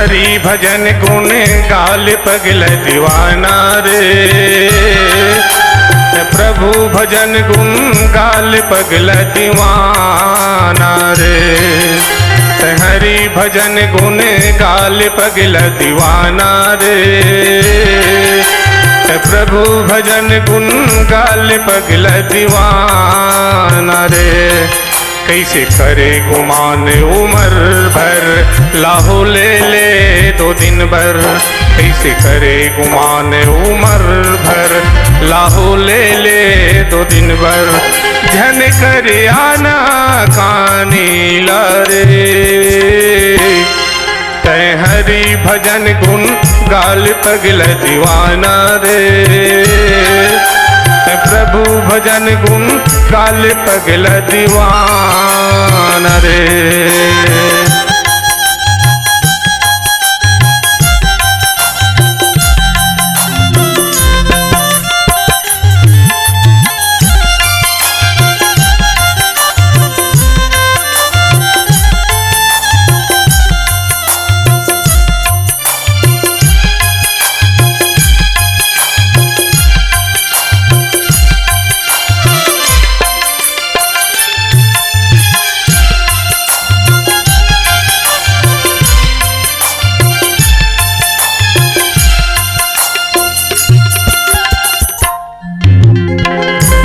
हरि भजन गुण गाल पगल दीवाना रे। प्रभु भजन गुण गाल पगल दीवाना रे। हरि भजन गुण गाल पगल दीवाना रे। प्रभु भजन गुण गाल पगल दीवाना रे। कैसे करे गुमान उमर भर लाहो ले ले 2 दिन भर। कैसे करे गुमान उमर भर लाहो ले ले 2 दिन भर। झन कर आना कानी लारे तय हरि भजन गुण गाल पगल दीवाना रे। प्रभु भजन गुण गाल पगल दीवाना रे।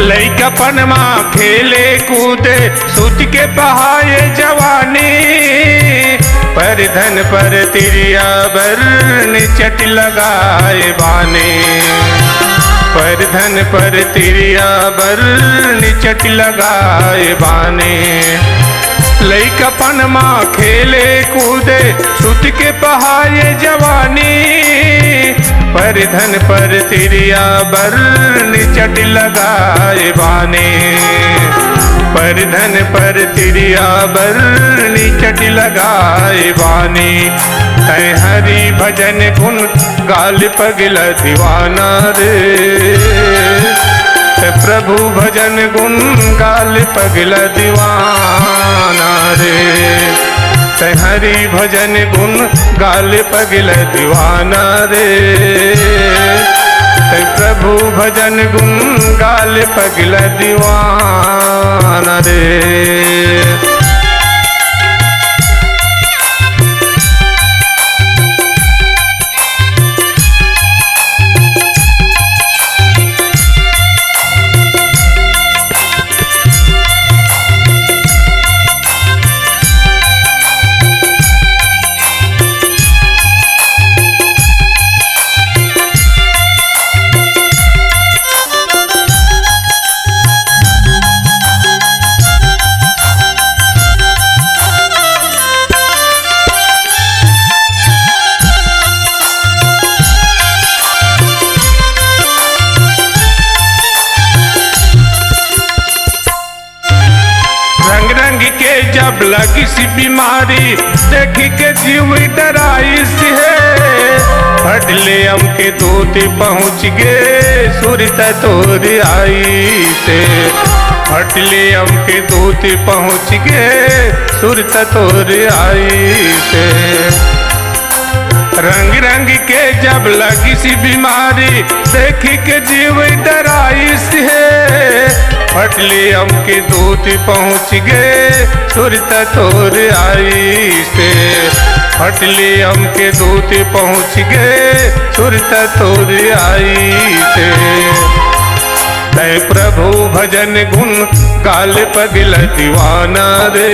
लइकापन माँ खेले कूदे सूत के बहाए जवानी। पर धन पर तिरिया बरन चट लगाए बाने। पर धन पर तिरिया बरन चट लगाए बाने। लइकापन माँ खेले कूदे सूत के बहाए जवानी। पर धन पर तिरिया बरन चट लगाए बाने। पर धन पर तिरिया बरन चट लगाए बाने। तय हरि भजन गुण गाल पगल दीवाना रे। प्रभु भजन गुण गाल पगल दीवाना रे। हरि भजन गुण गाल पगल दीवाना रे। प्रभु भजन गुण गाल पगल दीवाना रे। जब लगी सी बीमारी देखी के जीव डराई सी है। हटले हमके दूत पहुँच गए सुरत तोरी आई से। हटले हमके दूत पहुँच गए सुरत तोरी आई से। रंग रंग के जब लगी सी बीमारी देखी के जीव डराई सी है। हटले हमके दूत पहुँच गए सुरत तोर आई से। हटले हमके दूत पहुँच गए सुरत तोर आई से। तय प्रभु भजन गुण गाल पगल दीवाना रे।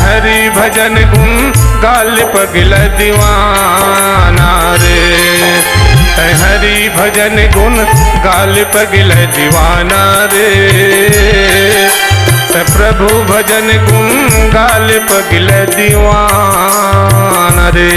हरि भजन गुण गाल पगल दीवाना रे। हरि भजन गुण गाल पगल दीवाना रे। प्रभु भजन गुण गाल पगल दीवाना रे।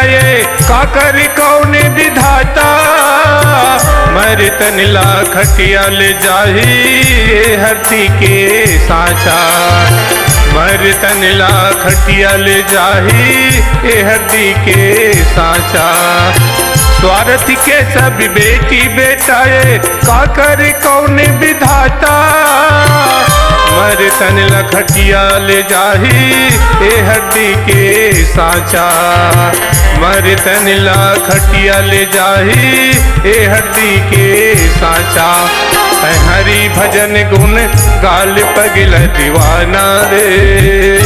बेटाए का कर कौन विधाता मर तनला खटिया ले जाही हरती के साचा मर तनला खटिया ले जाही हरती के साचा स्वार्थ के सब बेटी बेटाए का कर कौन विधाता मर तनला खटिया ले जाही हरती के साचा मर तनला खटिया ले जाही हरती के साचा हरि भजन गुण गाल पगल दीवाना रे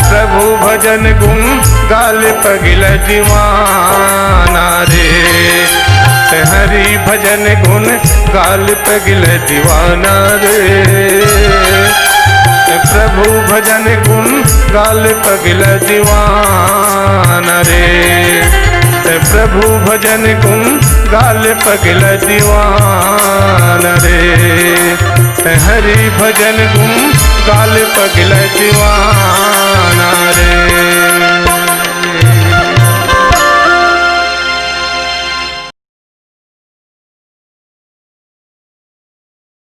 प्रभु भजन गुण गाल पगल दीवाना रे हरि भजन गुण गाल पगल दीवाना रे प्रभु भजन गुण गाल पगल दीवाना रे प्रभु भजन गुण गाल पगल दीवाना रे हरि भजन गुण गाल पगल दीवाना रे।